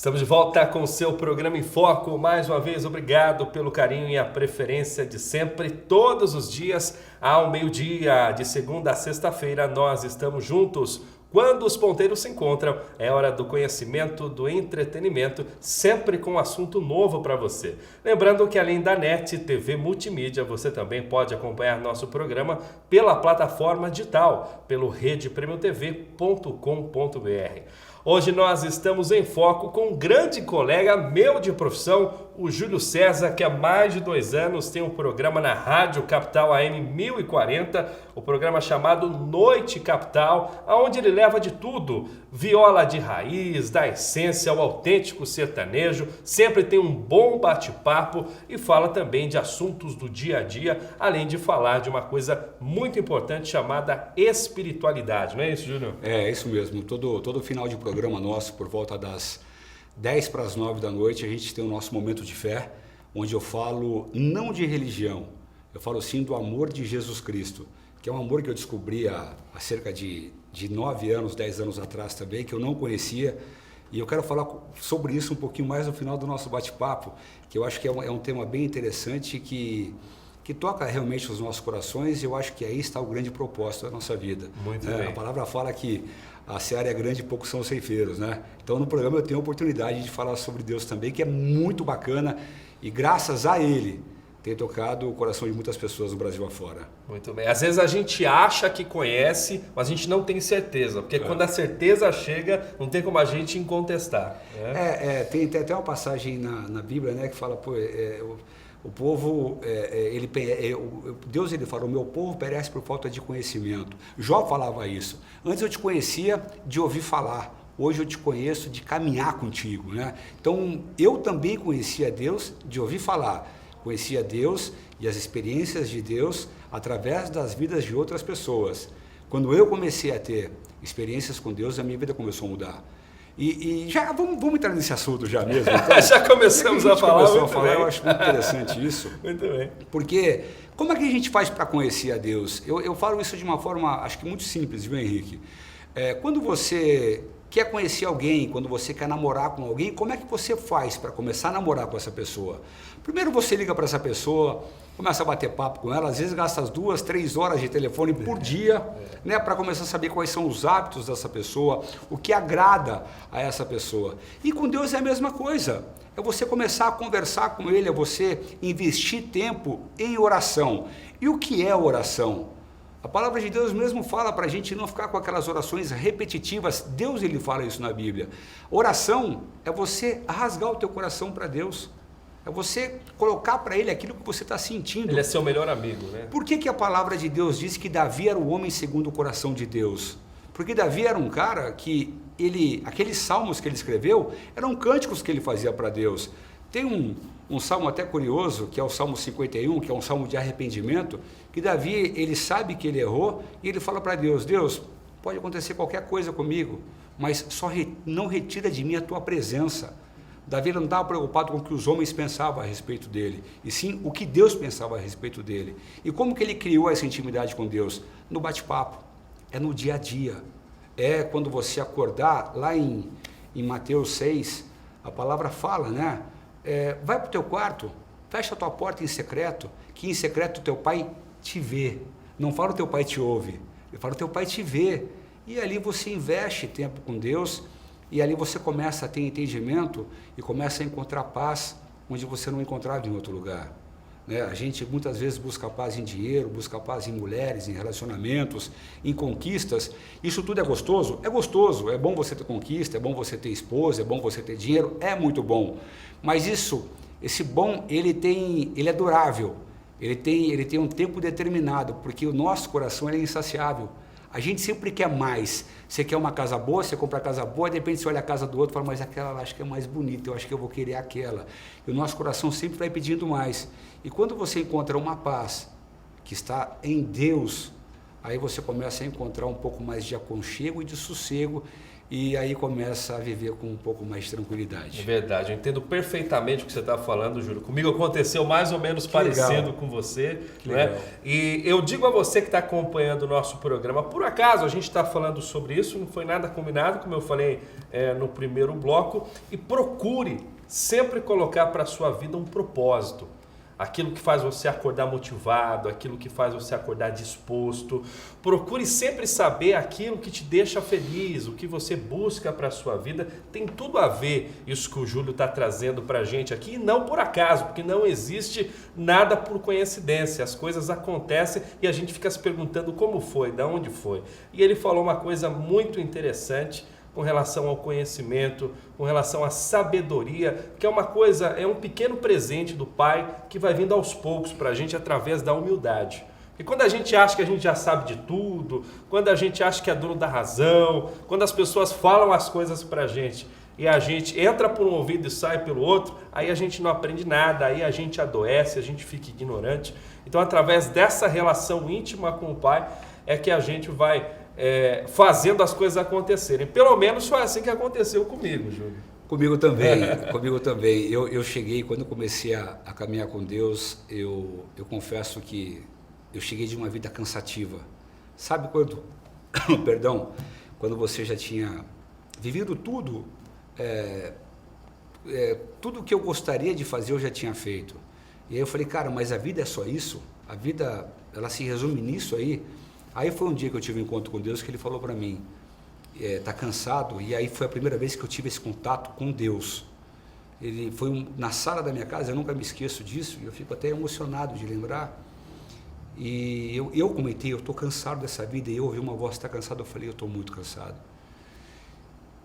Estamos de volta com o seu programa em Foco. Mais uma vez, obrigado pelo carinho e a preferência de sempre. Todos os dias, ao meio-dia, de segunda a sexta-feira, nós estamos juntos. Quando os ponteiros se encontram, é hora do conhecimento, do entretenimento, sempre com um assunto novo para você. Lembrando que além da NET TV Multimídia, você também pode acompanhar nosso programa pela plataforma digital, pelo redepremiotv.com.br. Hoje nós estamos em foco com um grande colega meu de profissão, o Júlio César, que há mais de 2 anos tem um programa na Rádio Capital AM 1040, o programa chamado Noite Capital, onde ele leva de tudo, viola de raiz, da essência ao autêntico sertanejo, sempre tem um bom bate-papo e fala também de assuntos do dia a dia, além de falar de uma coisa muito importante chamada espiritualidade, não é isso, Júlio? É isso mesmo, todo final de programa nosso, por volta das 10 para as 9 da noite, a gente tem o nosso momento de fé, onde eu falo não de religião, eu falo sim do amor de Jesus Cristo, que é um amor que eu descobri há cerca de 9 anos, 10 anos atrás também, que eu não conhecia, e eu quero falar sobre isso um pouquinho mais no final do nosso bate-papo, que eu acho que é um tema bem interessante que toca realmente os nossos corações, e eu acho que aí está o grande propósito da nossa vida. Muito bem. A palavra fala que a seara é grande e poucos são os ceifeiros, né? Então no programa eu tenho a oportunidade de falar sobre Deus também, que é muito bacana, e graças a Ele tem tocado o coração de muitas pessoas no Brasil afora. Muito bem. Às vezes a gente acha que conhece, mas a gente não tem certeza, porque quando a certeza chega, não tem como a gente incontestar. Né? Tem até uma passagem na Bíblia, né, que fala, o povo, Deus ele fala, o meu povo perece por falta de conhecimento. Jó falava isso. Antes eu te conhecia de ouvir falar, hoje eu te conheço de caminhar contigo, né? Então eu também conhecia Deus de ouvir falar, conhecia Deus e as experiências de Deus através das vidas de outras pessoas. Quando eu comecei a ter experiências com Deus, a minha vida começou a mudar. E já vamos entrar nesse assunto já mesmo. Então, já começamos a falar. Eu acho muito interessante isso. Muito bem. Porque como é que a gente faz para conhecer a Deus? Eu falo isso de uma forma, acho que muito simples, viu, Henrique? Quando você quer conhecer alguém, quando você quer namorar com alguém, como é que você faz para começar a namorar com essa pessoa? Primeiro você liga para essa pessoa, começa a bater papo com ela, às vezes gasta as 2, 3 horas de telefone por dia, né, para começar a saber quais são os hábitos dessa pessoa, o que agrada a essa pessoa. E com Deus é a mesma coisa, é você começar a conversar com Ele, é você investir tempo em oração. E o que é oração? A palavra de Deus mesmo fala para a gente não ficar com aquelas orações repetitivas. Deus ele fala isso na Bíblia. Oração é você rasgar o teu coração para Deus. É você colocar para Ele aquilo que você está sentindo. Ele é seu melhor amigo, né? Por que a palavra de Deus diz que Davi era o homem segundo o coração de Deus? Porque Davi era um cara que aqueles salmos que ele escreveu eram cânticos que ele fazia para Deus. Tem um salmo até curioso, que é o Salmo 51, que é um salmo de arrependimento, que Davi, ele sabe que ele errou, e ele fala para Deus, Deus, pode acontecer qualquer coisa comigo, mas só não retira de mim a tua presença. Davi não estava preocupado com o que os homens pensavam a respeito dele, e sim o que Deus pensava a respeito dele. E como que ele criou essa intimidade com Deus? No bate-papo, é no dia a dia, é quando você acordar, lá em Mateus 6, a palavra fala, né? Vai para o teu quarto, fecha a tua porta em secreto, que em secreto o teu pai te vê. Não fala o teu pai te ouve, ele fala o teu pai te vê. E ali você investe tempo com Deus, e ali você começa a ter entendimento e começa a encontrar paz onde você não encontrava em outro lugar. Né? A gente muitas vezes busca paz em dinheiro, busca paz em mulheres, em relacionamentos, em conquistas. Isso tudo é gostoso? É gostoso, é bom você ter conquista, é bom você ter esposa, é bom você ter dinheiro, é muito bom. Mas esse bom, ele é durável, ele tem um tempo determinado, porque o nosso coração é insaciável. A gente sempre quer mais. Você quer uma casa boa, você compra a casa boa, de repente você olha a casa do outro e fala, mas aquela lá acho que é mais bonita, eu acho que eu vou querer aquela. E o nosso coração sempre vai pedindo mais. E quando você encontra uma paz que está em Deus, aí você começa a encontrar um pouco mais de aconchego e de sossego, e aí começa a viver com um pouco mais de tranquilidade. É verdade, eu entendo perfeitamente o que você está falando, Júlio. Comigo aconteceu mais ou menos parecido com você. Né? E eu digo a você que está acompanhando o nosso programa, por acaso a gente está falando sobre isso, não foi nada combinado, como eu falei no primeiro bloco, e procure sempre colocar para a sua vida um propósito. Aquilo que faz você acordar motivado, aquilo que faz você acordar disposto. Procure sempre saber aquilo que te deixa feliz, o que você busca para a sua vida. Tem tudo a ver isso que o Júlio está trazendo para a gente aqui, e não por acaso, porque não existe nada por coincidência. As coisas acontecem e a gente fica se perguntando como foi, de onde foi. E ele falou uma coisa muito interessante com relação ao conhecimento, com relação à sabedoria, que é uma coisa, é um pequeno presente do Pai que vai vindo aos poucos para a gente através da humildade. E quando a gente acha que a gente já sabe de tudo, quando a gente acha que é dono da razão, quando as pessoas falam as coisas para a gente e a gente entra por um ouvido e sai pelo outro, aí a gente não aprende nada, aí a gente adoece, a gente fica ignorante. Então, através dessa relação íntima com o Pai, é que a gente vai fazendo as coisas acontecerem. Pelo menos foi assim que aconteceu comigo, Júlio. Comigo também. Eu cheguei, quando eu comecei a caminhar com Deus, eu confesso que eu cheguei de uma vida cansativa. Sabe quando, quando você já tinha vivido tudo, tudo que eu gostaria de fazer eu já tinha feito. E aí eu falei, cara, mas a vida é só isso? A vida, ela se resume nisso aí? Aí foi um dia que eu tive um encontro com Deus que ele falou para mim, tá cansado? E aí foi a primeira vez que eu tive esse contato com Deus. Ele foi na sala da minha casa, eu nunca me esqueço disso, e eu fico até emocionado de lembrar. E eu comentei, eu estou cansado dessa vida, e eu ouvi uma voz, está cansado? Eu falei, eu estou muito cansado.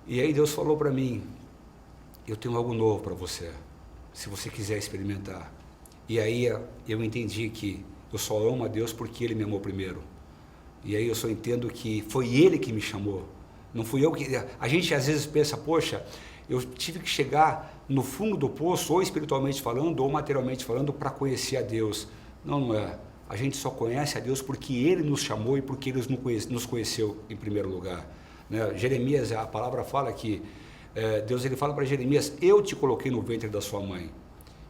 E aí Deus falou para mim, eu tenho algo novo para você, se você quiser experimentar. E aí eu entendi que eu só amo a Deus porque Ele me amou primeiro. E aí eu só entendo que foi Ele que me chamou, não fui eu que... A gente às vezes pensa, poxa, eu tive que chegar no fundo do poço, ou espiritualmente falando, ou materialmente falando, para conhecer a Deus. Não, não é. A gente só conhece a Deus porque Ele nos chamou e porque Ele nos conheceu em primeiro lugar. Né? Jeremias, a palavra fala que, Deus ele fala para Jeremias, eu te coloquei no ventre da sua mãe.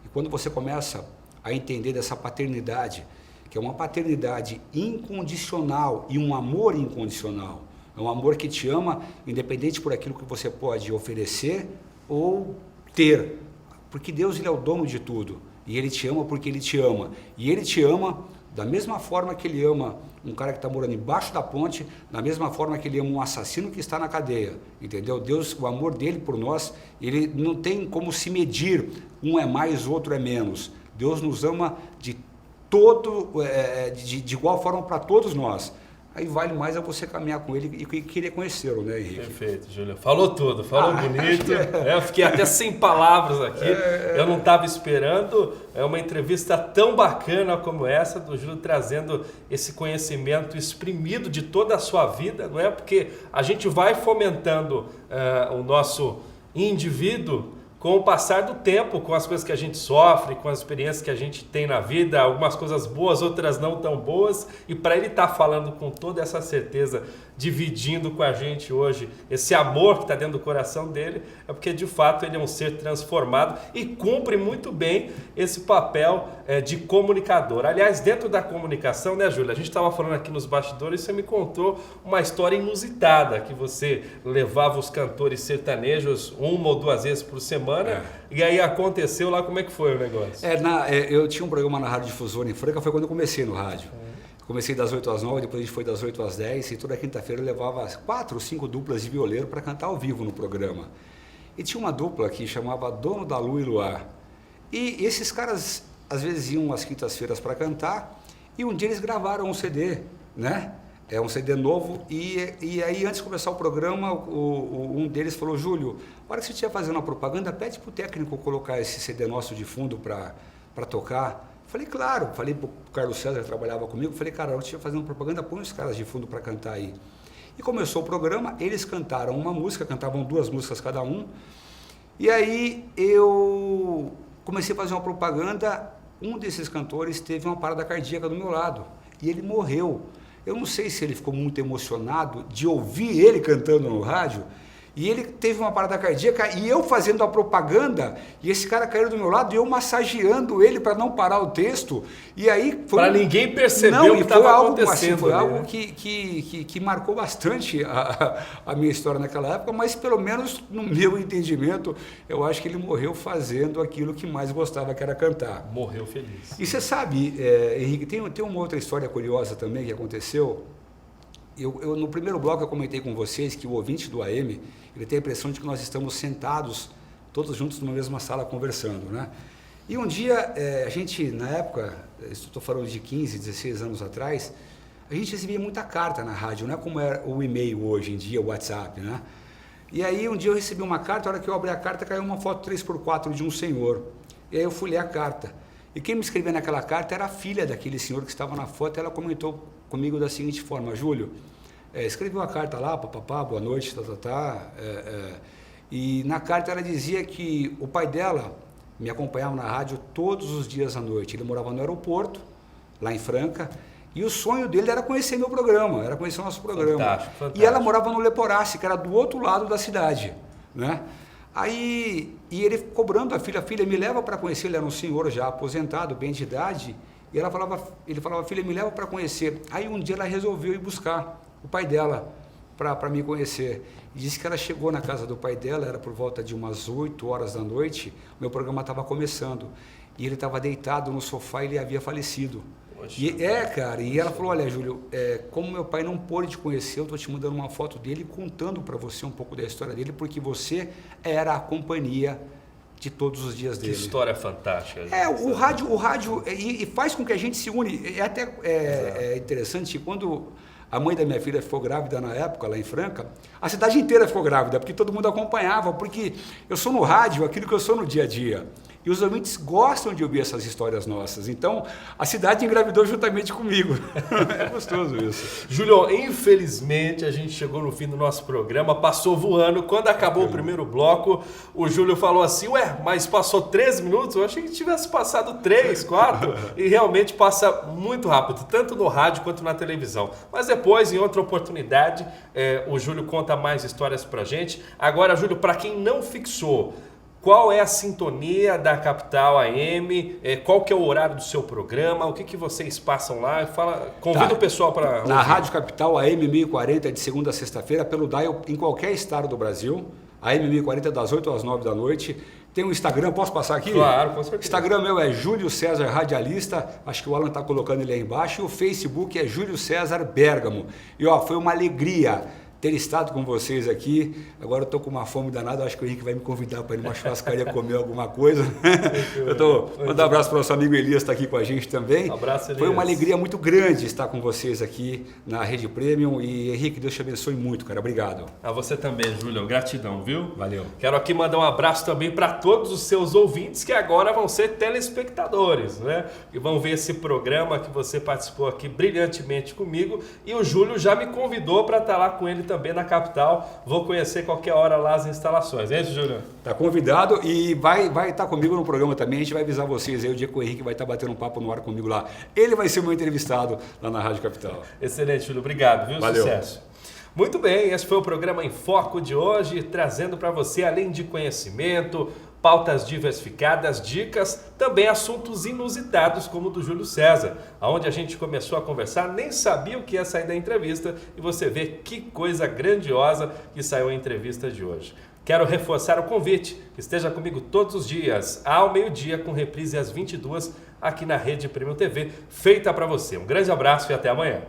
E quando você começa a entender dessa paternidade, que é uma paternidade incondicional e um amor incondicional. É um amor que te ama, independente por aquilo que você pode oferecer ou ter. Porque Deus ele é o dono de tudo. E Ele te ama porque Ele te ama. E Ele te ama da mesma forma que Ele ama um cara que está morando embaixo da ponte, da mesma forma que Ele ama um assassino que está na cadeia. Entendeu? Deus, o amor dele por nós, Ele não tem como se medir. Um é mais, outro é menos. Deus nos ama de igual forma para todos nós. Aí vale mais é você caminhar com Ele e querer conhecê-lo, né, Henrique? Perfeito, Júlio. Falou tudo, falou bonito. Eu fiquei até sem palavras aqui. Eu não estava esperando uma entrevista tão bacana como essa do Júlio, trazendo esse conhecimento exprimido de toda a sua vida, não é? Porque a gente vai fomentando o nosso indivíduo com o passar do tempo, com as coisas que a gente sofre, com as experiências que a gente tem na vida, algumas coisas boas, outras não tão boas, e para ele estar falando com toda essa certeza, dividindo com a gente hoje esse amor que está dentro do coração dele, é porque de fato ele é um ser transformado e cumpre muito bem esse papel de comunicador. Aliás, dentro da comunicação, né, Júlia? A gente estava falando aqui nos bastidores, você me contou uma história inusitada, que você levava os cantores sertanejos uma ou duas vezes por semana, e aí aconteceu lá, como é que foi o negócio? Eu tinha um programa na Rádio Difusora em Franca, foi quando eu comecei no rádio. Comecei das 8 às 9, depois a gente foi das 8 às 10, e toda quinta-feira eu levava 4 ou 5 duplas de violeiro para cantar ao vivo no programa. E tinha uma dupla que chamava Dono da Lua e Luar. E esses caras, às vezes, iam às quintas-feiras para cantar, e um dia eles gravaram um CD, né? É um CD novo, e aí antes de começar o programa, um deles falou, Júlio, a hora que você estiver fazendo uma propaganda, pede para o técnico colocar esse CD nosso de fundo para tocar. Falei, claro, falei para o Carlos César, que trabalhava comigo, falei, cara, eu estiver fazendo propaganda, põe os caras de fundo para cantar aí. E começou o programa, eles cantaram uma música, cantavam 2 músicas cada um, e aí eu comecei a fazer uma propaganda, um desses cantores teve uma parada cardíaca do meu lado, e ele morreu. Eu não sei se ele ficou muito emocionado de ouvir ele cantando no rádio, E ele teve uma parada cardíaca e eu fazendo a propaganda, e esse cara caiu do meu lado e eu massageando ele para não parar o texto. E aí para ninguém perceber o que estava acontecendo. Assim, foi algo que marcou bastante a minha história naquela época, mas pelo menos no meu entendimento, eu acho que ele morreu fazendo aquilo que mais gostava, que era cantar. Morreu feliz. E você sabe, Henrique, tem uma outra história curiosa também que aconteceu. Eu, no primeiro bloco eu comentei com vocês que o ouvinte do AM, ele tem a impressão de que nós estamos sentados, todos juntos numa mesma sala conversando, né? E um dia, a gente, na época, estou falando de 15, 16 anos atrás, a gente recebia muita carta na rádio, não é como é o e-mail hoje em dia, o WhatsApp, né? E aí um dia eu recebi uma carta, a hora que eu abri a carta caiu uma foto 3x4 de um senhor. E aí eu fui ler a carta. E quem me escreveu naquela carta era a filha daquele senhor que estava na foto, e ela comentou comigo da seguinte forma: Júlio, escrevi uma carta lá, papapá, boa noite, e na carta ela dizia que o pai dela me acompanhava na rádio todos os dias à noite. Ele morava no aeroporto, lá em Franca, e o sonho dele era conhecer meu programa, era conhecer o nosso programa. Fantástico. E ela morava no Leporace, que era do outro lado da cidade, né? Aí, e ele cobrando a filha, me leva para conhecer. Ele era um senhor já aposentado, bem de idade, e ele falava, filha, me leva para conhecer. Aí um dia ela resolveu ir buscar o pai dela para me conhecer. E disse que ela chegou na casa do pai dela, era por volta de umas 8 horas da noite, meu programa estava começando, e ele estava deitado no sofá e ele havia falecido. E, cara, e ela falou, olha, Júlio, como meu pai não pôde te conhecer, eu estou te mandando uma foto dele contando para você um pouco da história dele, porque você era a companhia de todos os dias dele. Que história fantástica. O rádio e faz com que a gente se une. É até interessante, quando a mãe da minha filha ficou grávida na época, lá em Franca, a cidade inteira ficou grávida, porque todo mundo acompanhava, porque eu sou no rádio aquilo que eu sou no dia a dia. E os ouvintes gostam de ouvir essas histórias nossas. Então, a cidade engravidou juntamente comigo. É gostoso isso. Júlio, infelizmente, a gente chegou no fim do nosso programa, passou voando. Quando acabou o primeiro bloco, o Júlio falou assim, mas passou 13 minutos? Eu achei que tivesse passado 3, 4. E realmente passa muito rápido, tanto no rádio quanto na televisão. Mas depois, em outra oportunidade, o Júlio conta mais histórias pra gente. Agora, Júlio, para quem não fixou, qual é a sintonia da Capital AM? Qual que é o horário do seu programa? O que vocês passam lá? Convida o pessoal para... Na Rádio Capital AM 1040, de segunda a sexta-feira, pelo dial em qualquer estado do Brasil. AM 1040 das 8 às 9 da noite. Tem um Instagram, posso passar aqui? Claro, com certeza. Instagram meu é Júlio César Radialista, acho que o Alan está colocando ele aí embaixo. E o Facebook é Júlio César Bergamo. E foi uma alegria ter estado com vocês aqui. Agora eu estou com uma fome danada, acho que o Henrique vai me convidar para ir numa churrascaria comer alguma coisa. Manda um abraço para o nosso amigo Elias, está aqui com a gente também. Abraço, Elias. Foi uma alegria muito grande estar com vocês aqui na Rede Premium. E Henrique, Deus te abençoe muito, cara. Obrigado. A você também, Júlio. Gratidão, viu? Valeu. Quero aqui mandar um abraço também para todos os seus ouvintes que agora vão ser telespectadores, né? E vão ver esse programa que você participou aqui brilhantemente comigo. E o Júlio já me convidou para estar lá com ele também na Capital. Vou conhecer qualquer hora lá as instalações. É isso, Júlio? Está convidado e vai estar comigo no programa também. A gente vai avisar vocês aí o dia que o Henrique vai estar batendo um papo no ar comigo lá. Ele vai ser o meu entrevistado lá na Rádio Capital. Excelente, Júlio. Obrigado, viu? Valeu. Sucesso. Muito bem, esse foi o programa Em Foco de hoje, trazendo para você, além de conhecimento, pautas diversificadas, dicas, também assuntos inusitados como o do Júlio César, onde a gente começou a conversar, nem sabia o que ia sair da entrevista e você vê que coisa grandiosa que saiu a entrevista de hoje. Quero reforçar o convite, esteja comigo todos os dias, ao meio-dia, com reprise às 22h, aqui na Rede Premium TV, feita para você. Um grande abraço e até amanhã.